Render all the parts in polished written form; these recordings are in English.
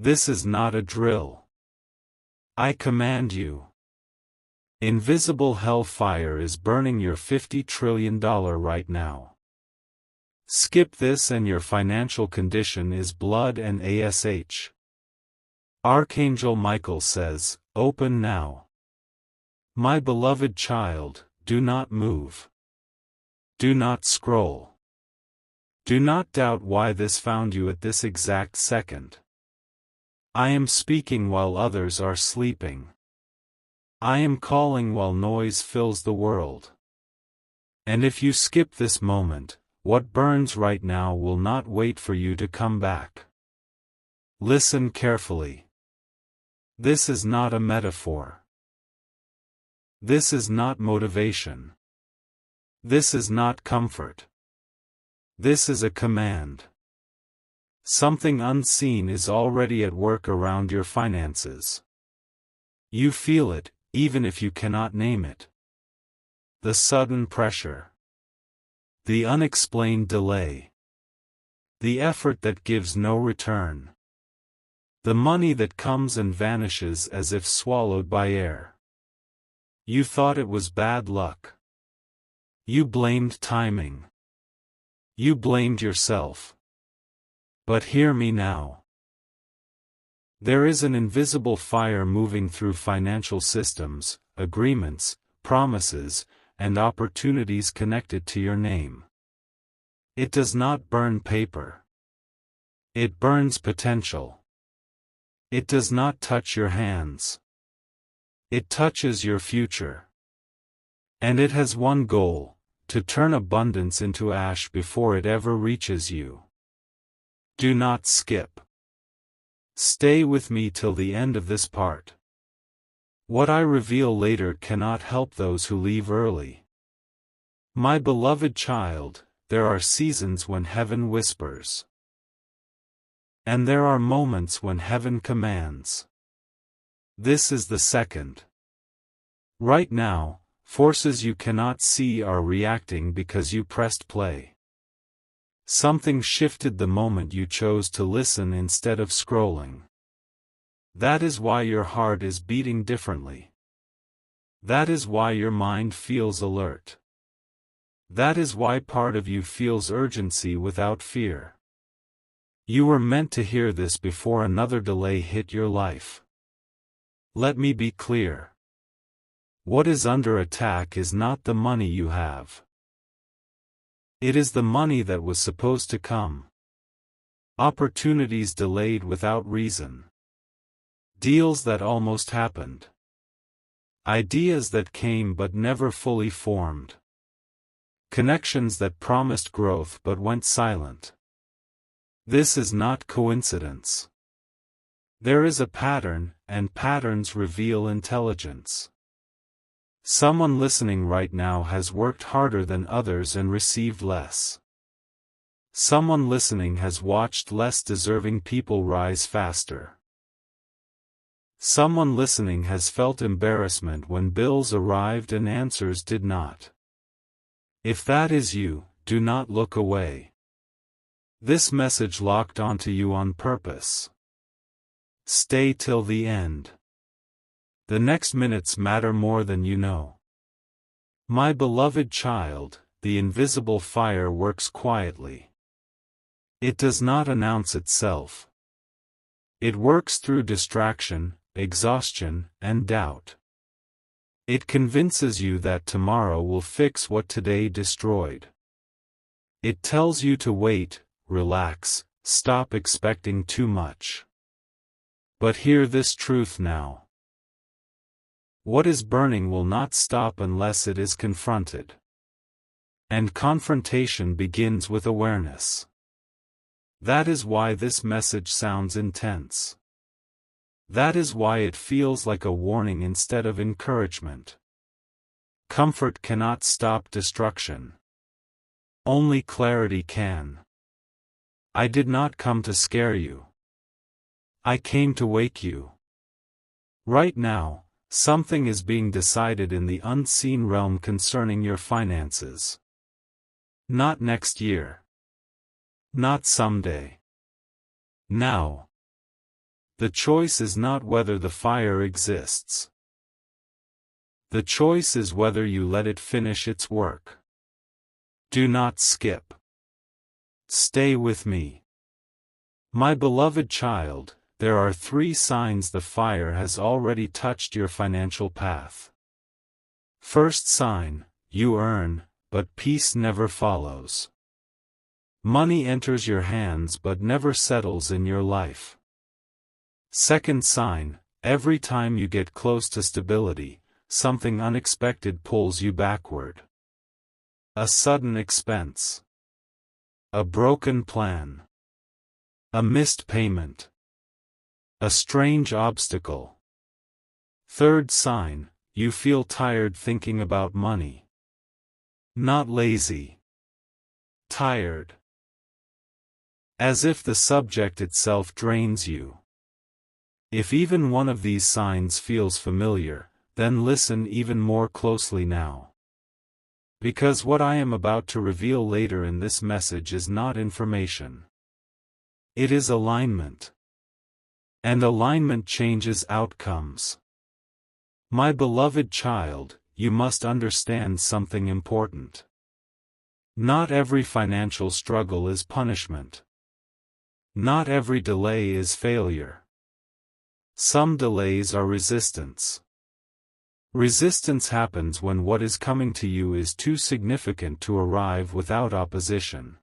This is not a drill. I command you. Invisible hellfire is burning your $50 trillion right now. Skip this and your financial condition is blood and ash. Archangel Michael says, open now. My beloved child, do not move. Do not scroll. Do not doubt why this found you at this exact second. I am speaking while others are sleeping. I am calling while noise fills the world. And if you skip this moment, what burns right now will not wait for you to come back. Listen carefully. This is not a metaphor. This is not motivation. This is not comfort. This is a command. Something unseen is already at work around your finances. You feel it, even if you cannot name it. The sudden pressure. The unexplained delay. The effort that gives no return. The money that comes and vanishes as if swallowed by air. You thought it was bad luck. You blamed timing. You blamed yourself. But hear me now. There is an invisible fire moving through financial systems, agreements, promises, and opportunities connected to your name. It does not burn paper. It burns potential. It does not touch your hands. It touches your future. And it has one goal, to turn abundance into ash before it ever reaches you. Do not skip. Stay with me till the end of this part. What I reveal later cannot help those who leave early. My beloved child, there are seasons when heaven whispers. And there are moments when heaven commands. This is the second. Right now, forces you cannot see are reacting because you pressed play. Something shifted the moment you chose to listen instead of scrolling. That is why your heart is beating differently. That is why your mind feels alert. That is why part of you feels urgency without fear. You were meant to hear this before another delay hit your life. Let me be clear. What is under attack is not the money you have. It is the money that was supposed to come. Opportunities delayed without reason. Deals that almost happened. Ideas that came but never fully formed. Connections that promised growth but went silent. This is not coincidence. There is a pattern, and patterns reveal intelligence. Someone listening right now has worked harder than others and received less. Someone listening has watched less deserving people rise faster. Someone listening has felt embarrassment when bills arrived and answers did not. If that is you, do not look away. This message locked onto you on purpose. Stay till the end. The next minutes matter more than you know. My beloved child, the invisible fire works quietly. It does not announce itself. It works through distraction, exhaustion, and doubt. It convinces you that tomorrow will fix what today destroyed. It tells you to wait, relax, stop expecting too much. But hear this truth now. What is burning will not stop unless it is confronted. And confrontation begins with awareness. That is why this message sounds intense. That is why it feels like a warning instead of encouragement. Comfort cannot stop destruction. Only clarity can. I did not come to scare you. I came to wake you. Right now, something is being decided in the unseen realm concerning your finances. Not next year. Not someday. Now. The choice is not whether the fire exists. The choice is whether you let it finish its work. Do not skip. Stay with me. My beloved child, there are 3 signs the fire has already touched your financial path. First sign, you earn, but peace never follows. Money enters your hands but never settles in your life. Second sign, every time you get close to stability, something unexpected pulls you backward. A sudden expense. A broken plan. A missed payment. A strange obstacle. Third sign, you feel tired thinking about money. Not lazy. Tired. As if the subject itself drains you. If even one of these signs feels familiar, then listen even more closely now. Because what I am about to reveal later in this message is not information. It is alignment. And alignment changes outcomes. My beloved child, you must understand something important. Not every financial struggle is punishment. Not every delay is failure. Some delays are resistance. Resistance happens when what is coming to you is too significant to arrive without opposition.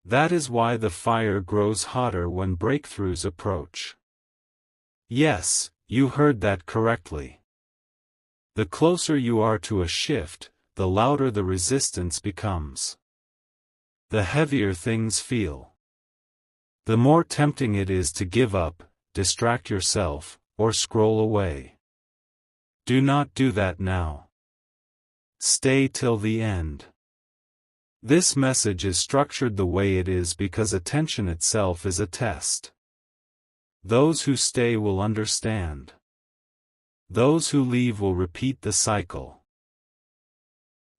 That is why the fire grows hotter when breakthroughs approach. Yes, you heard that correctly. The closer you are to a shift, the louder the resistance becomes. The heavier things feel. The more tempting it is to give up, distract yourself, or scroll away. Do not do that now. Stay till the end. This message is structured the way it is because attention itself is a test. Those who stay will understand. Those who leave will repeat the cycle.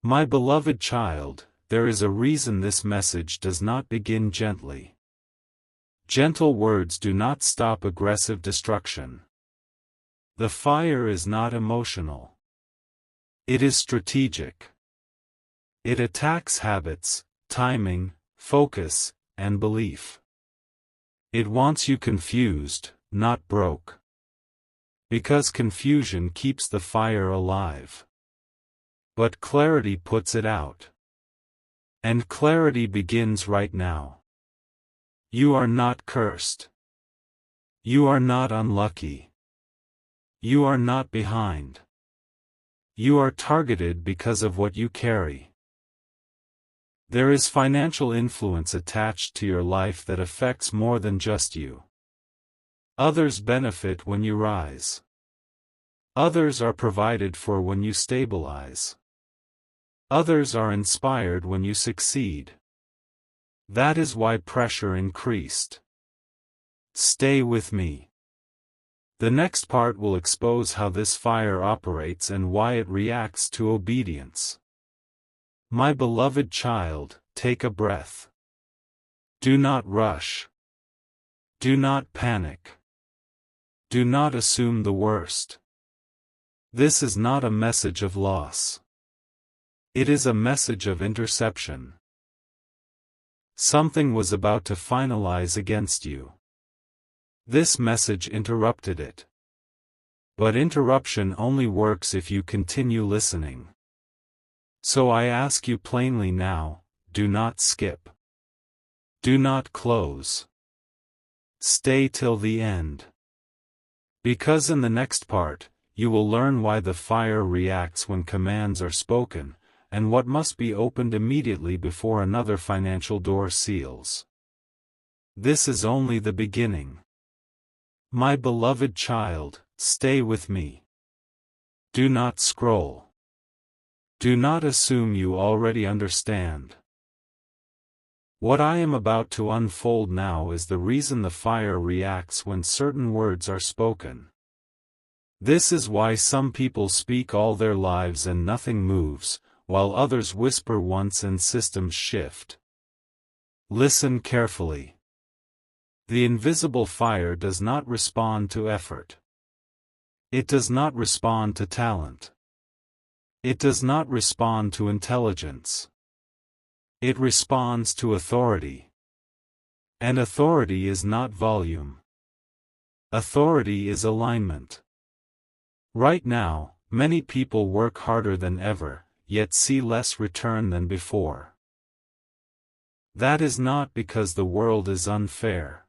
My beloved child, there is a reason this message does not begin gently. Gentle words do not stop aggressive destruction. The fire is not emotional. It is strategic. It attacks habits, timing, focus, and belief. It wants you confused, not broke. Because confusion keeps the fire alive. But clarity puts it out. And clarity begins right now. You are not cursed. You are not unlucky. You are not behind. You are targeted because of what you carry. There is financial influence attached to your life that affects more than just you. Others benefit when you rise. Others are provided for when you stabilize. Others are inspired when you succeed. That is why pressure increased. Stay with me. The next part will expose how this fire operates and why it reacts to obedience. My beloved child, take a breath. Do not rush. Do not panic. Do not assume the worst. This is not a message of loss. It is a message of interception. Something was about to finalize against you. This message interrupted it. But interruption only works if you continue listening. So I ask you plainly now, do not skip. Do not close. Stay till the end. Because in the next part, you will learn why the fire reacts when commands are spoken, and what must be opened immediately before another financial door seals. This is only the beginning. My beloved child, stay with me. Do not scroll. Do not assume you already understand. What I am about to unfold now is the reason the fire reacts when certain words are spoken. This is why some people speak all their lives and nothing moves, while others whisper once and systems shift. Listen carefully. The invisible fire does not respond to effort. It does not respond to talent. It does not respond to intelligence. It responds to authority. And authority is not volume. Authority is alignment. Right now, many people work harder than ever, yet see less return than before. That is not because the world is unfair.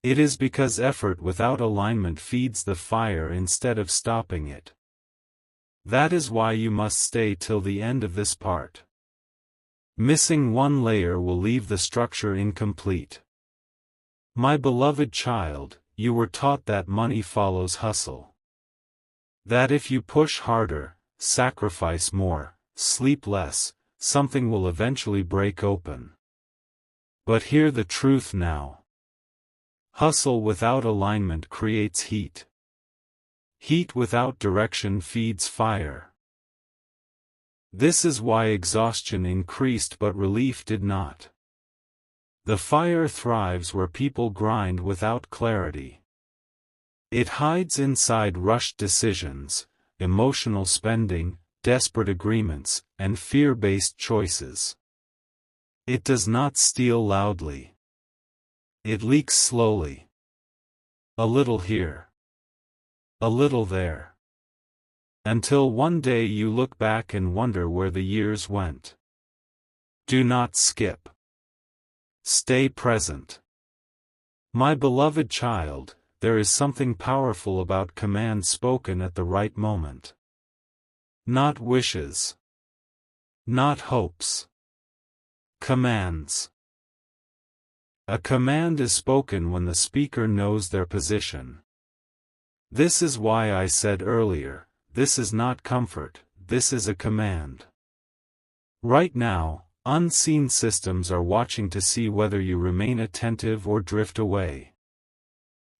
It is because effort without alignment feeds the fire instead of stopping it. That is why you must stay till the end of this part. Missing one layer will leave the structure incomplete. My beloved child, you were taught that money follows hustle. That if you push harder, sacrifice more, sleep less, something will eventually break open. But hear the truth now. Hustle without alignment creates heat. Heat without direction feeds fire. This is why exhaustion increased but relief did not. The fire thrives where people grind without clarity. It hides inside rushed decisions, emotional spending, desperate agreements, and fear-based choices. It does not steal loudly. It leaks slowly. A little here. A little there. Until one day you look back and wonder where the years went. Do not skip. Stay present. My beloved child, there is something powerful about commands spoken at the right moment. Not wishes. Not hopes. Commands. A command is spoken when the speaker knows their position. This is why I said earlier, this is not comfort, this is a command. Right now, unseen systems are watching to see whether you remain attentive or drift away.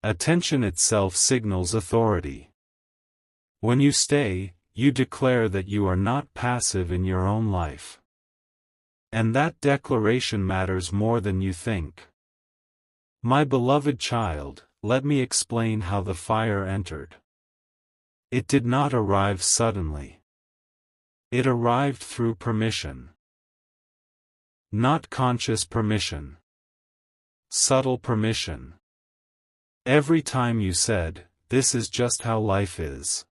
Attention itself signals authority. When you stay, you declare that you are not passive in your own life. And that declaration matters more than you think. My beloved child, let me explain how the fire entered. It did not arrive suddenly. It arrived through permission. Not conscious permission. Subtle permission. Every time you said, "This is just how life is."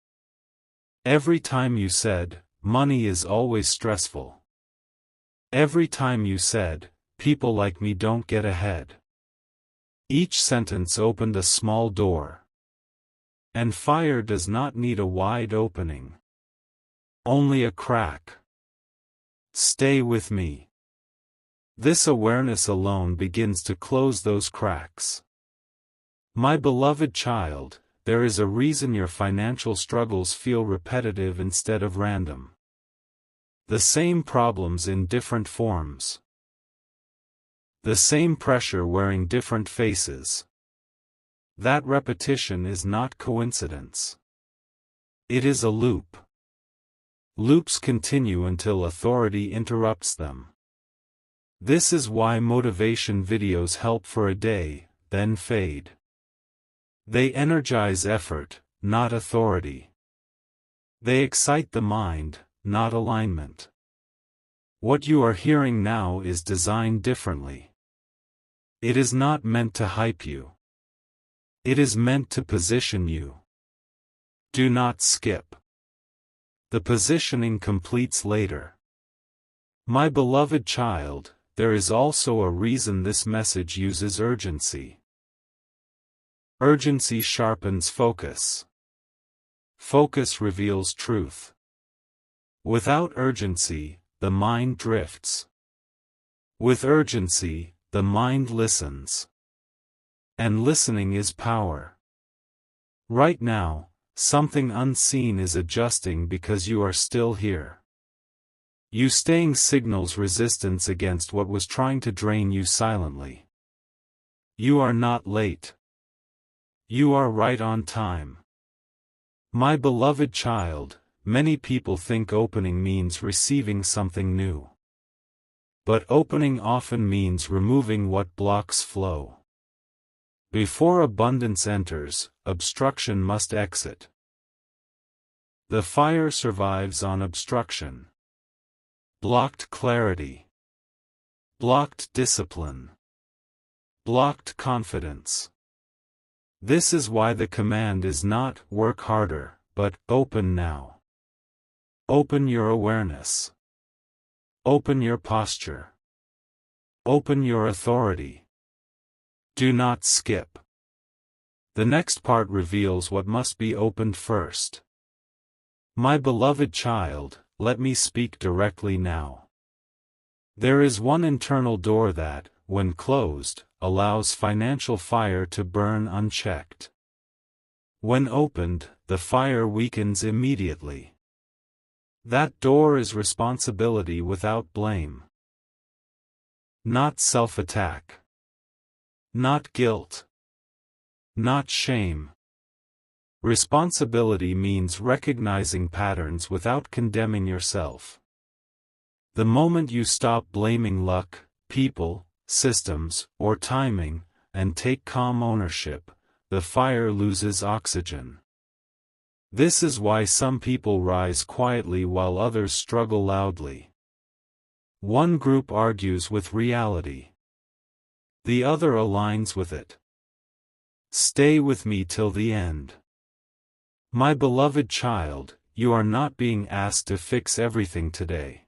Every time you said, "Money is always stressful." Every time you said, "People like me don't get ahead." Each sentence opened a small door. And fire does not need a wide opening. Only a crack. Stay with me. This awareness alone begins to close those cracks. My beloved child, there is a reason your financial struggles feel repetitive instead of random. The same problems in different forms. The same pressure wearing different faces. That repetition is not coincidence. It is a loop. Loops continue until authority interrupts them. This is why motivation videos help for a day, then fade. They energize effort, not authority. They excite the mind, not alignment. What you are hearing now is designed differently. It is not meant to hype you. It is meant to position you. Do not skip. The positioning completes later. My beloved child, there is also a reason this message uses urgency. Urgency sharpens focus. Focus reveals truth. Without urgency, the mind drifts. With urgency, the mind listens. And listening is power. Right now, something unseen is adjusting because you are still here. You staying signals resistance against what was trying to drain you silently. You are not late. You are right on time. My beloved child, many people think opening means receiving something new. But opening often means removing what blocks flow. Before abundance enters, obstruction must exit. The fire survives on obstruction. Blocked clarity. Blocked discipline. Blocked confidence. This is why the command is not work harder, but open now. Open your awareness. Open your posture. Open your authority. Do not skip. The next part reveals what must be opened first. My beloved child, let me speak directly now. There is one internal door that, when closed, allows financial fire to burn unchecked. When opened, the fire weakens immediately. That door is responsibility without blame. Not self-attack. Not guilt. Not shame. Responsibility means recognizing patterns without condemning yourself. The moment you stop blaming luck, people, systems, or timing, and take calm ownership, the fire loses oxygen. This is why some people rise quietly while others struggle loudly. One group argues with reality. The other aligns with it. Stay with me till the end. My beloved child, you are not being asked to fix everything today.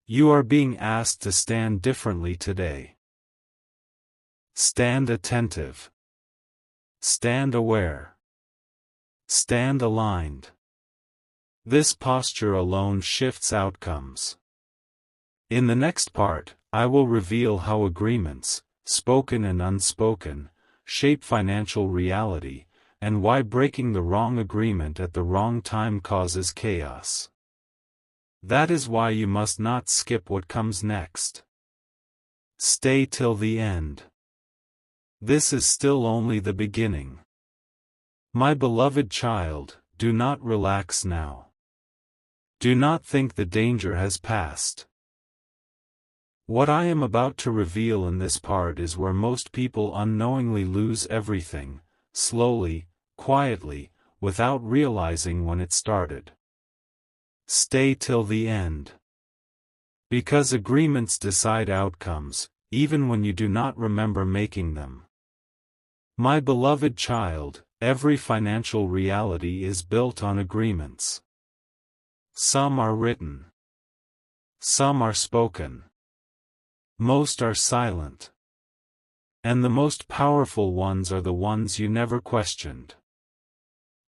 You are being asked to stand differently today. Stand attentive. Stand aware. Stand aligned. This posture alone shifts outcomes. In the next part, I will reveal how agreements, spoken and unspoken, shape financial reality, and why breaking the wrong agreement at the wrong time causes chaos. That is why you must not skip what comes next. Stay till the end. This is still only the beginning. My beloved child, do not relax now. Do not think the danger has passed. What I am about to reveal in this part is where most people unknowingly lose everything, slowly, quietly, without realizing when it started. Stay till the end. Because agreements decide outcomes, even when you do not remember making them. My beloved child, every financial reality is built on agreements. Some are written. Some are spoken. Most are silent. And the most powerful ones are the ones you never questioned.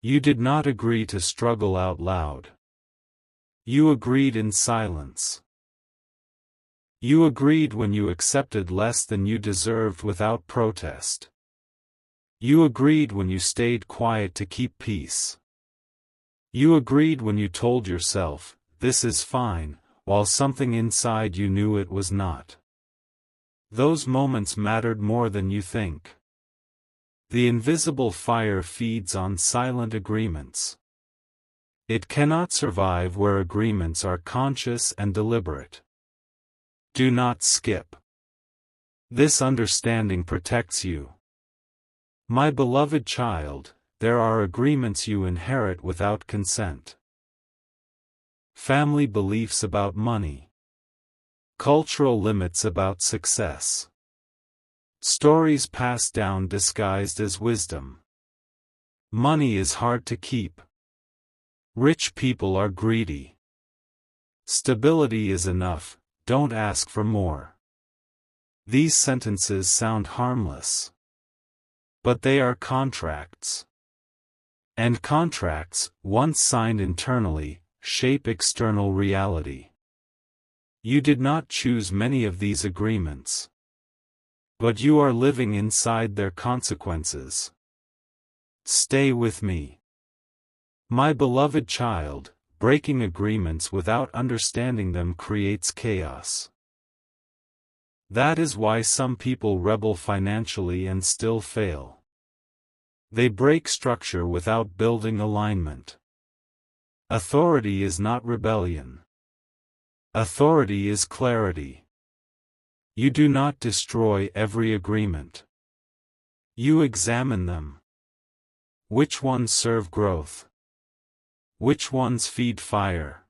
You did not agree to struggle out loud. You agreed in silence. You agreed when you accepted less than you deserved without protest. You agreed when you stayed quiet to keep peace. You agreed when you told yourself, this is fine, while something inside you knew it was not. Those moments mattered more than you think. The invisible fire feeds on silent agreements. It cannot survive where agreements are conscious and deliberate. Do not skip. This understanding protects you. My beloved child, there are agreements you inherit without consent. Family beliefs about money. Cultural limits about success. Stories passed down disguised as wisdom. Money is hard to keep. Rich people are greedy. Stability is enough, don't ask for more. These sentences sound harmless. But they are contracts. And contracts, once signed internally, shape external reality. You did not choose many of these agreements. But you are living inside their consequences. Stay with me. My beloved child, breaking agreements without understanding them creates chaos. That is why some people rebel financially and still fail. They break structure without building alignment. Authority is not rebellion. Authority is clarity. You do not destroy every agreement. You examine them. Which ones serve growth? Which ones feed fire?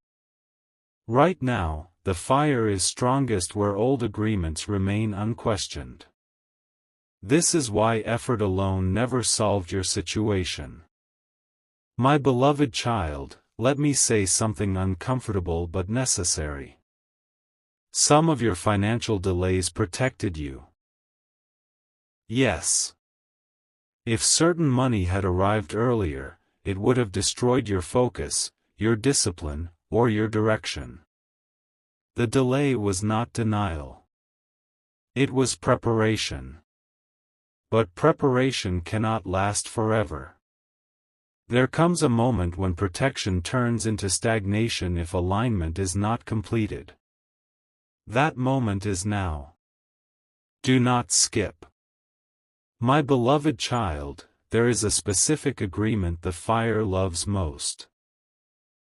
Right now, the fire is strongest where old agreements remain unquestioned. This is why effort alone never solved your situation. My beloved child, let me say something uncomfortable but necessary. Some of your financial delays protected you. Yes. If certain money had arrived earlier, it would have destroyed your focus, your discipline, or your direction. The delay was not denial. It was preparation. But preparation cannot last forever. There comes a moment when protection turns into stagnation if alignment is not completed. That moment is now. Do not skip. My beloved child, there is a specific agreement the fire loves most.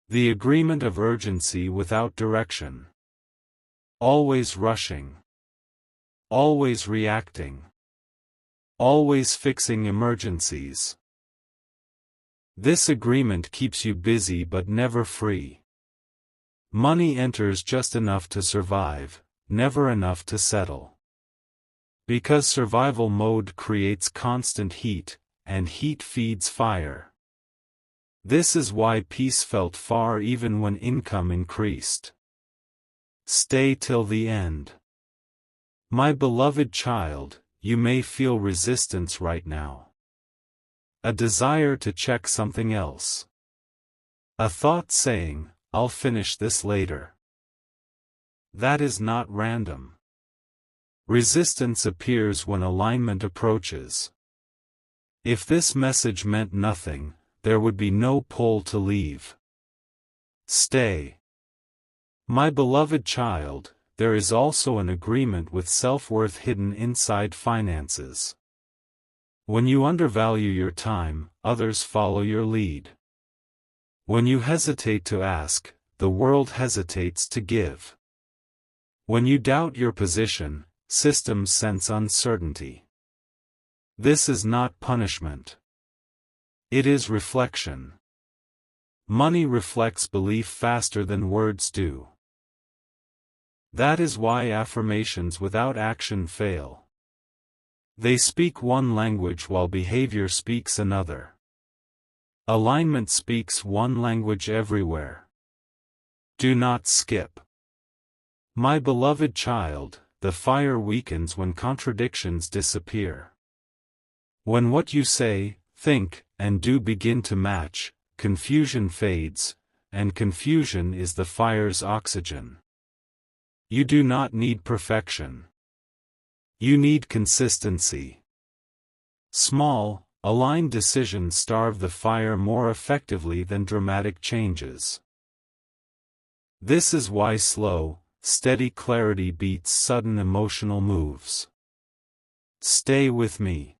The agreement of urgency without direction. Always rushing. Always reacting. Always fixing emergencies. This agreement keeps you busy but never free. Money enters just enough to survive, never enough to settle. Because survival mode creates constant heat, and heat feeds fire. This is why peace felt far even when income increased. Stay till the end. My beloved child, you may feel resistance right now. A desire to check something else. A thought saying, I'll finish this later. That is not random. Resistance appears when alignment approaches. If this message meant nothing, there would be no pull to leave. Stay. My beloved child, there is also an agreement with self-worth hidden inside finances. When you undervalue your time, others follow your lead. When you hesitate to ask, the world hesitates to give. When you doubt your position, systems sense uncertainty. This is not punishment. It is reflection. Money reflects belief faster than words do. That is why affirmations without action fail. They speak one language while behavior speaks another. Alignment speaks one language everywhere. Do not skip. My beloved child, the fire weakens when contradictions disappear. When what you say, think, and do begin to match, confusion fades, and confusion is the fire's oxygen. You do not need perfection. You need consistency. Small, aligned decisions starve the fire more effectively than dramatic changes. This is why slow, steady clarity beats sudden emotional moves. Stay with me.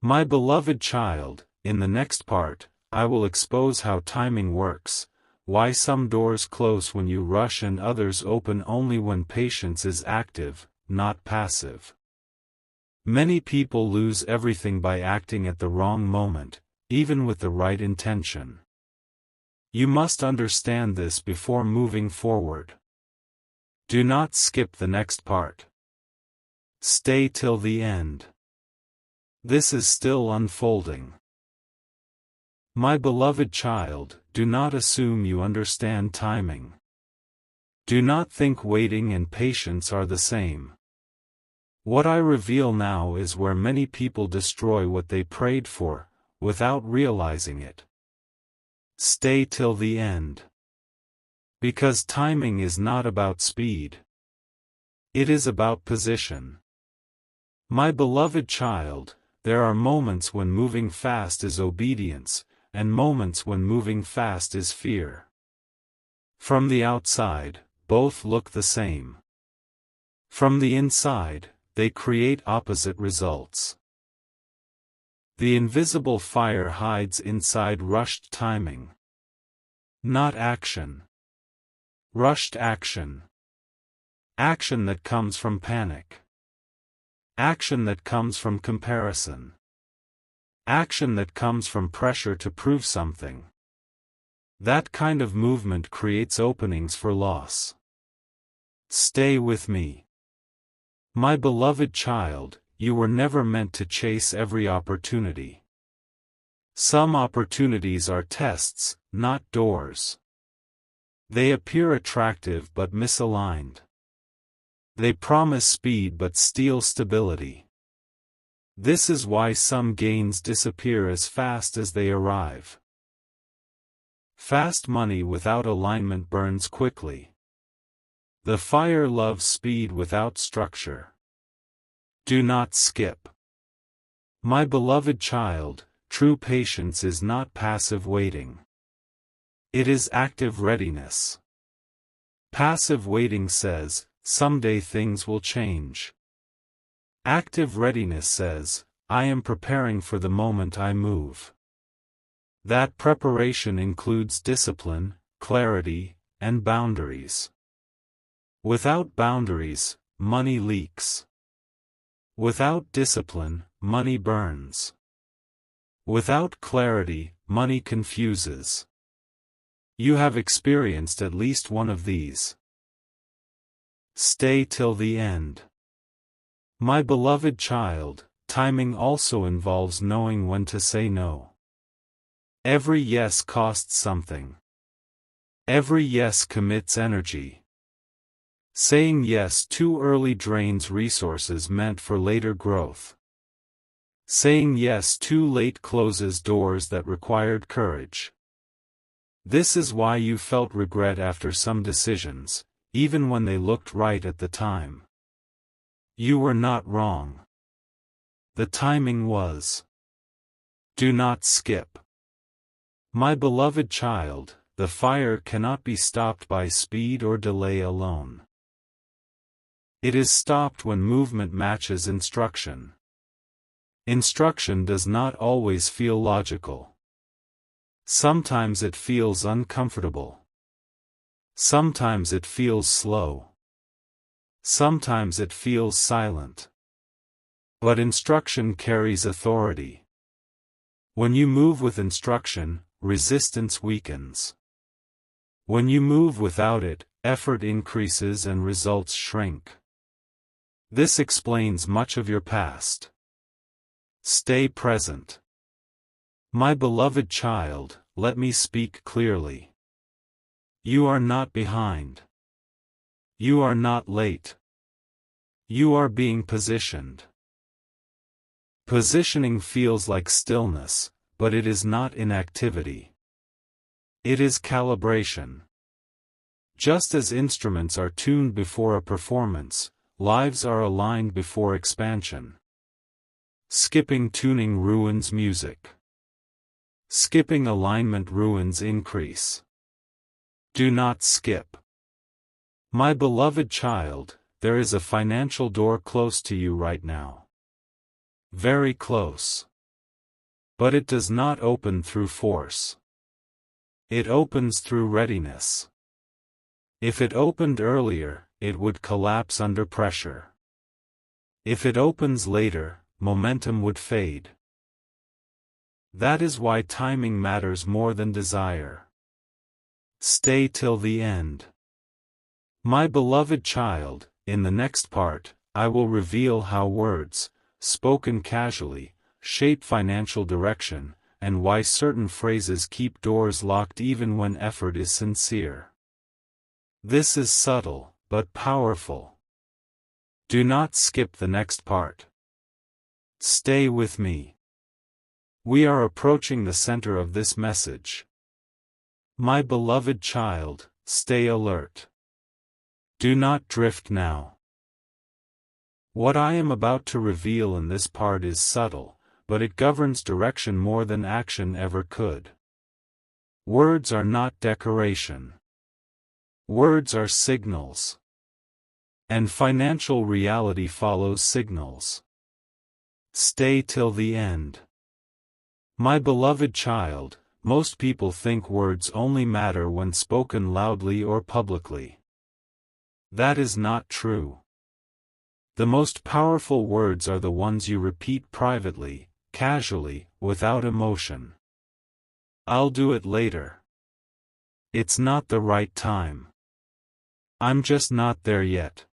My beloved child, in the next part, I will expose how timing works, why some doors close when you rush and others open only when patience is active, not passive. Many people lose everything by acting at the wrong moment, even with the right intention. You must understand this before moving forward. Do not skip the next part. Stay till the end. This is still unfolding. My beloved child, do not assume you understand timing. Do not think waiting and patience are the same. What I reveal now is where many people destroy what they prayed for, without realizing it. Stay till the end. Because timing is not about speed. It is about position. My beloved child, there are moments when moving fast is obedience, and moments when moving fast is fear. From the outside, both look the same. From the inside, they create opposite results. The invisible fire hides inside rushed timing. Not action. Rushed action. Action that comes from panic. Action that comes from comparison. Action that comes from pressure to prove something. That kind of movement creates openings for loss. Stay with me. My beloved child, you were never meant to chase every opportunity. Some opportunities are tests, not doors. They appear attractive but misaligned. They promise speed but steal stability. This is why some gains disappear as fast as they arrive. Fast money without alignment burns quickly. The fire loves speed without structure. Do not skip. My beloved child, true patience is not passive waiting. It is active readiness. Passive waiting says, someday things will change. Active readiness says, I am preparing for the moment I move. That preparation includes discipline, clarity, and boundaries. Without boundaries, money leaks. Without discipline, money burns. Without clarity, money confuses. You have experienced at least one of these. Stay till the end. My beloved child, timing also involves knowing when to say no. Every yes costs something. Every yes commits energy. Saying yes too early drains resources meant for later growth. Saying yes too late closes doors that required courage. This is why you felt regret after some decisions, even when they looked right at the time. You were not wrong. The timing was. Do not skip. My beloved child, the fire cannot be stopped by speed or delay alone. It is stopped when movement matches instruction. Instruction does not always feel logical. Sometimes it feels uncomfortable. Sometimes it feels slow. Sometimes it feels silent. But instruction carries authority. When you move with instruction, resistance weakens. When you move without it, effort increases and results shrink. This explains much of your past. Stay present. My beloved child, let me speak clearly. You are not behind. You are not late. You are being positioned. Positioning feels like stillness, but it is not inactivity. It is calibration. Just as instruments are tuned before a performance, lives are aligned before expansion. Skipping tuning ruins music. Skipping alignment ruins increase. Do not skip. My beloved child, there is a financial door close to you right now. Very close. But it does not open through force. It opens through readiness. If it opened earlier, it would collapse under pressure. If it opens later, momentum would fade. That is why timing matters more than desire. Stay till the end. My beloved child, in the next part, I will reveal how words, spoken casually, shape financial direction, and why certain phrases keep doors locked even when effort is sincere. This is subtle, but powerful. Do not skip the next part. Stay with me. We are approaching the center of this message. My beloved child, stay alert. Do not drift now. What I am about to reveal in this part is subtle, but it governs direction more than action ever could. Words are not decoration. Words are signals. And financial reality follows signals. Stay till the end. My beloved child, most people think words only matter when spoken loudly or publicly. That is not true. The most powerful words are the ones you repeat privately, casually, without emotion. I'll do it later. It's not the right time. I'm just not there yet.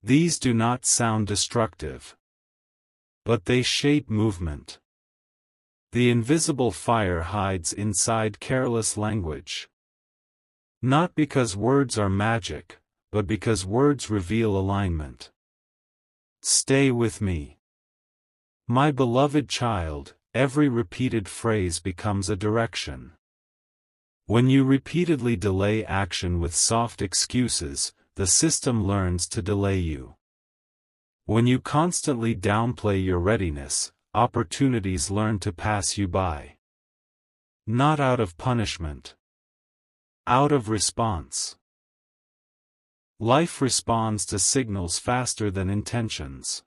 These do not sound destructive, but they shape movement. The invisible fire hides inside careless language. Not because words are magic, but because words reveal alignment. Stay with me. My beloved child, every repeated phrase becomes a direction. When you repeatedly delay action with soft excuses, the system learns to delay you. When you constantly downplay your readiness, opportunities learn to pass you by. Not out of punishment. Out of response. Life responds to signals faster than intentions.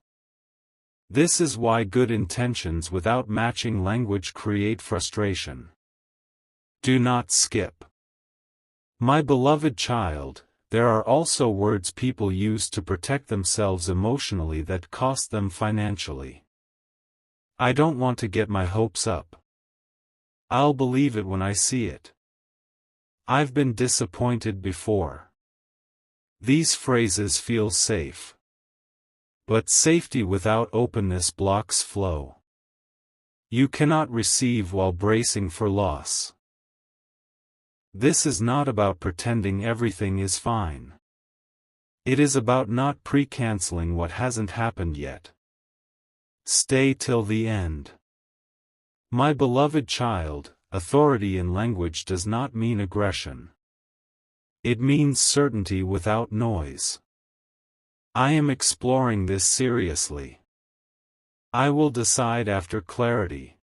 This is why good intentions without matching language create frustration. Do not skip. My beloved child, there are also words people use to protect themselves emotionally that cost them financially. I don't want to get my hopes up. I'll believe it when I see it. I've been disappointed before. These phrases feel safe. But safety without openness blocks flow. You cannot receive while bracing for loss. This is not about pretending everything is fine. It is about not pre-canceling what hasn't happened yet. Stay till the end. My beloved child, authority in language does not mean aggression. It means certainty without noise. I am exploring this seriously. I will decide after clarity.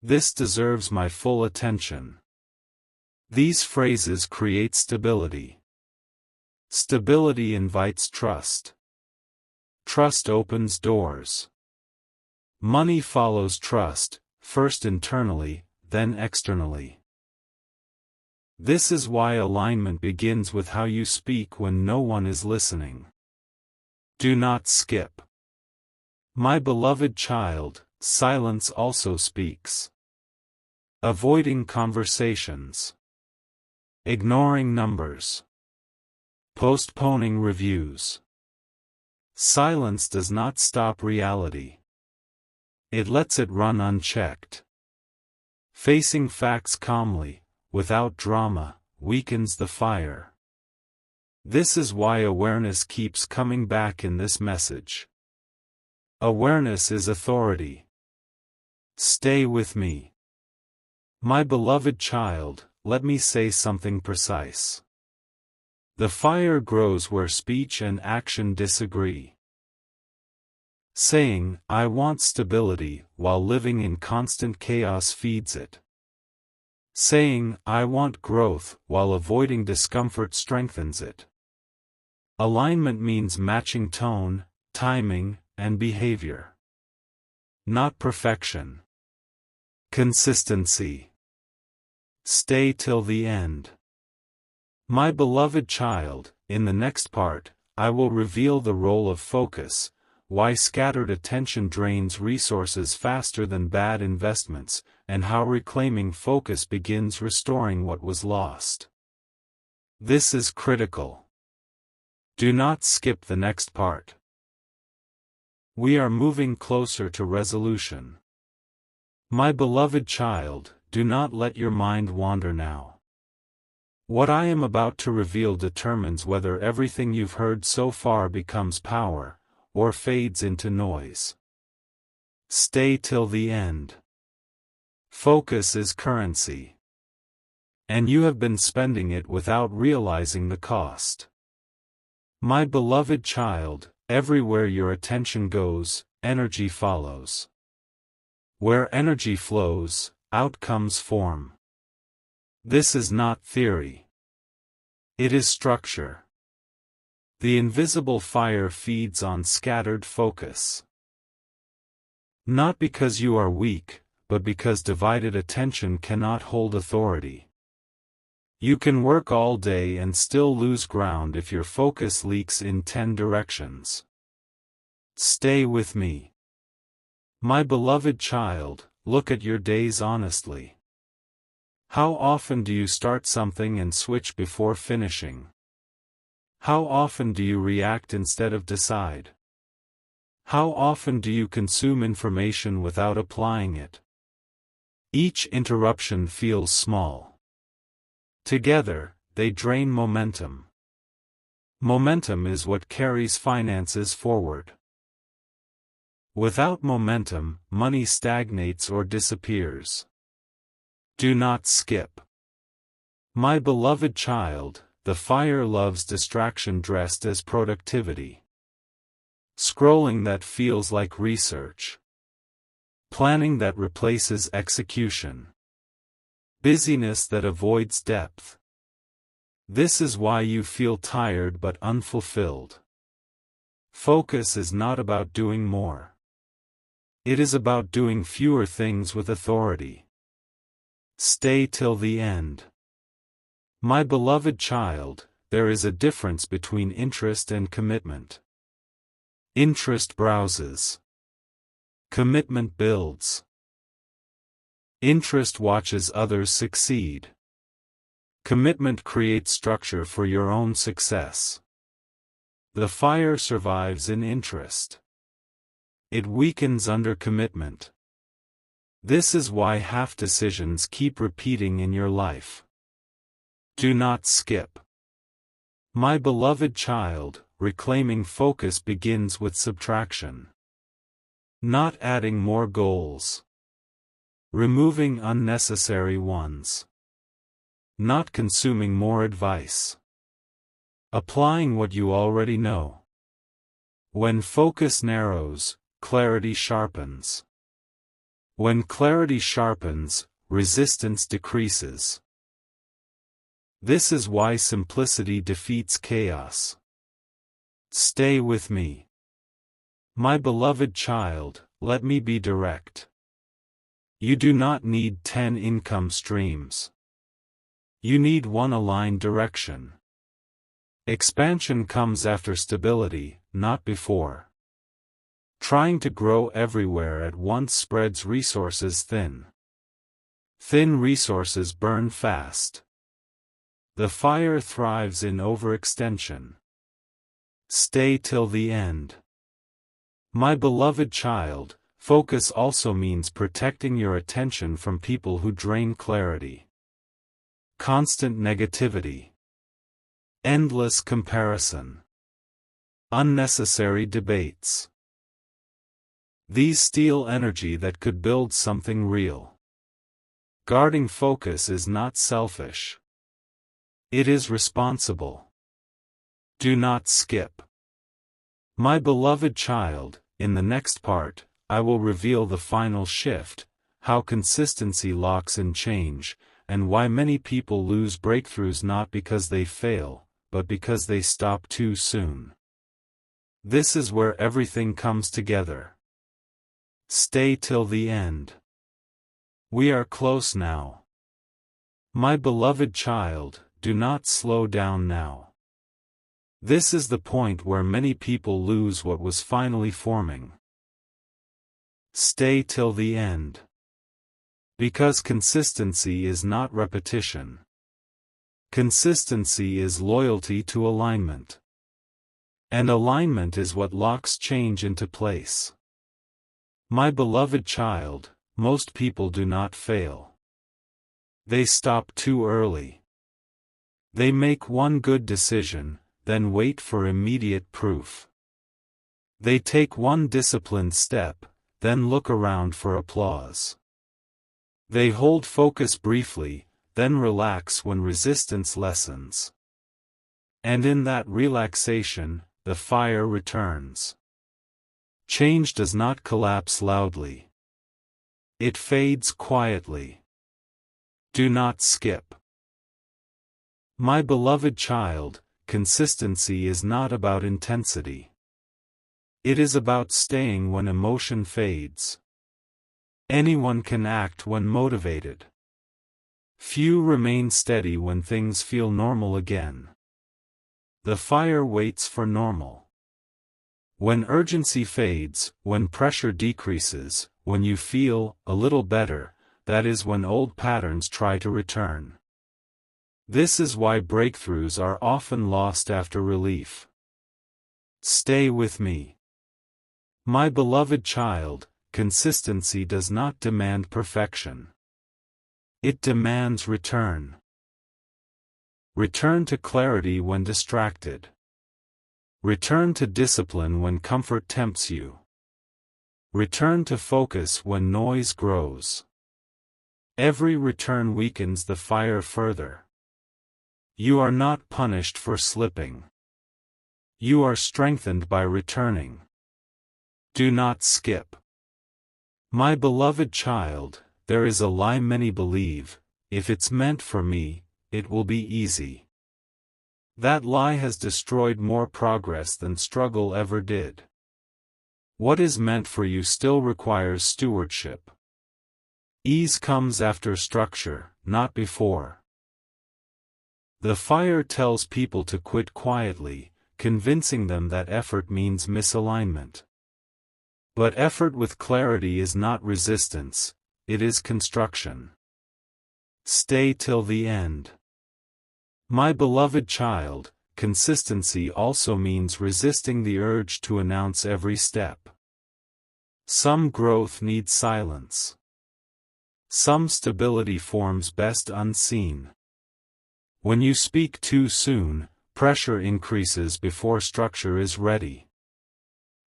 This deserves my full attention. These phrases create stability. Stability invites trust. Trust opens doors. Money follows trust, first internally, then externally. This is why alignment begins with how you speak when no one is listening. Do not skip. My beloved child, silence also speaks. Avoiding conversations. Ignoring numbers. Postponing reviews. Silence does not stop reality. It lets it run unchecked. Facing facts calmly, without drama, weakens the fire. This is why awareness keeps coming back in this message. Awareness is authority. Stay with me. My beloved child, let me say something precise. The fire grows where speech and action disagree. Saying, I want stability, while living in constant chaos feeds it. Saying, I want growth, while avoiding discomfort strengthens it. Alignment means matching tone, timing, and behavior. Not perfection. Consistency. Stay till the end. My beloved child, in the next part, I will reveal the role of focus, why scattered attention drains resources faster than bad investments, and how reclaiming focus begins restoring what was lost. This is critical. Do not skip the next part. We are moving closer to resolution. My beloved child, do not let your mind wander now. What I am about to reveal determines whether everything you've heard so far becomes power, or fades into noise. Stay till the end. Focus is currency. And you have been spending it without realizing the cost. My beloved child, everywhere your attention goes, energy follows. Where energy flows, outcomes form. This is not theory. It is structure. The invisible fire feeds on scattered focus. Not because you are weak, but because divided attention cannot hold authority. You can work all day and still lose ground if your focus leaks in 10 directions. Stay with me. My beloved child, look at your days honestly. How often do you start something and switch before finishing? How often do you react instead of decide? How often do you consume information without applying it? Each interruption feels small. Together, they drain momentum. Momentum is what carries finances forward. Without momentum, money stagnates or disappears. Do not skip. My beloved child, the fire loves distraction dressed as productivity. Scrolling that feels like research. Planning that replaces execution. Busyness that avoids depth. This is why you feel tired but unfulfilled. Focus is not about doing more. It is about doing fewer things with authority. Stay till the end. My beloved child, there is a difference between interest and commitment. Interest browses. Commitment builds. Interest watches others succeed. Commitment creates structure for your own success. The fire survives in interest. It weakens under commitment. This is why half decisions keep repeating in your life. Do not skip. My beloved child, reclaiming focus begins with subtraction. Not adding more goals. Removing unnecessary ones. Not consuming more advice. Applying what you already know. When focus narrows, clarity sharpens. When clarity sharpens, resistance decreases. This is why simplicity defeats chaos. Stay with me. My beloved child, let me be direct. You do not need 10 income streams. You need one aligned direction. Expansion comes after stability, not before. Trying to grow everywhere at once spreads resources thin. Thin resources burn fast. The fire thrives in overextension. Stay till the end. My beloved child, focus also means protecting your attention from people who drain clarity. Constant negativity. Endless comparison. Unnecessary debates. These steal energy that could build something real. Guarding focus is not selfish. It is responsible. Do not skip. My beloved child, in the next part, I will reveal the final shift, how consistency locks in change, and why many people lose breakthroughs not because they fail, but because they stop too soon. This is where everything comes together. Stay till the end. We are close now. My beloved child, do not slow down now. This is the point where many people lose what was finally forming. Stay till the end. Because consistency is not repetition. Consistency is loyalty to alignment. And alignment is what locks change into place. My beloved child, most people do not fail. They stop too early. They make one good decision, then wait for immediate proof. They take one disciplined step, then look around for applause. They hold focus briefly, then relax when resistance lessens. And in that relaxation, the fire returns. Change does not collapse loudly. It fades quietly. Do not skip. My beloved child, consistency is not about intensity. It is about staying when emotion fades. Anyone can act when motivated. Few remain steady when things feel normal again. The fire waits for normal. When urgency fades, when pressure decreases, when you feel a little better, that is when old patterns try to return. This is why breakthroughs are often lost after relief. Stay with me. My beloved child, consistency does not demand perfection. It demands return. Return to clarity when distracted. Return to discipline when comfort tempts you. Return to focus when noise grows. Every return weakens the fire further. You are not punished for slipping. You are strengthened by returning. Do not skip. My beloved child, there is a lie many believe: if it's meant for me, it will be easy. That lie has destroyed more progress than struggle ever did. What is meant for you still requires stewardship. Ease comes after structure, not before. The fire tells people to quit quietly, convincing them that effort means misalignment. But effort with clarity is not resistance, it is construction. Stay till the end. My beloved child, consistency also means resisting the urge to announce every step. Some growth needs silence. Some stability forms best unseen. When you speak too soon, pressure increases before structure is ready.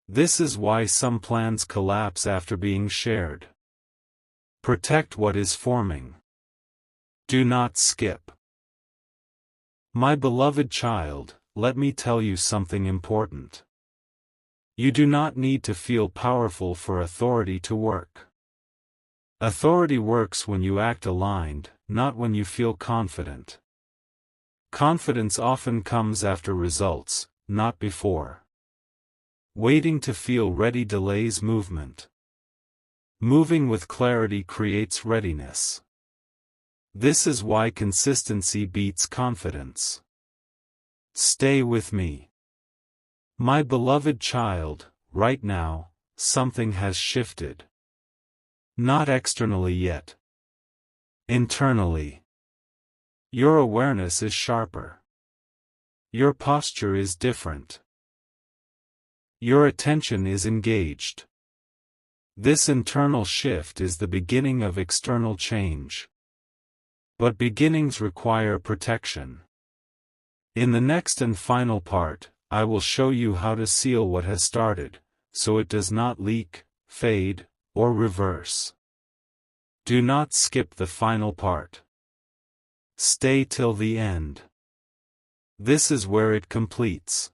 This is why some plans collapse after being shared. Protect what is forming. Do not skip. My beloved child, let me tell you something important. You do not need to feel powerful for authority to work. Authority works when you act aligned, not when you feel confident. Confidence often comes after results, not before. Waiting to feel ready delays movement. Moving with clarity creates readiness. This is why consistency beats confidence. Stay with me. My beloved child, right now, something has shifted. Not externally yet. Internally. Your awareness is sharper. Your posture is different. Your attention is engaged. This internal shift is the beginning of external change. But beginnings require protection. In the next and final part, I will show you how to seal what has started, so it does not leak, fade, or reverse. Do not skip the final part. Stay till the end. This is where it completes.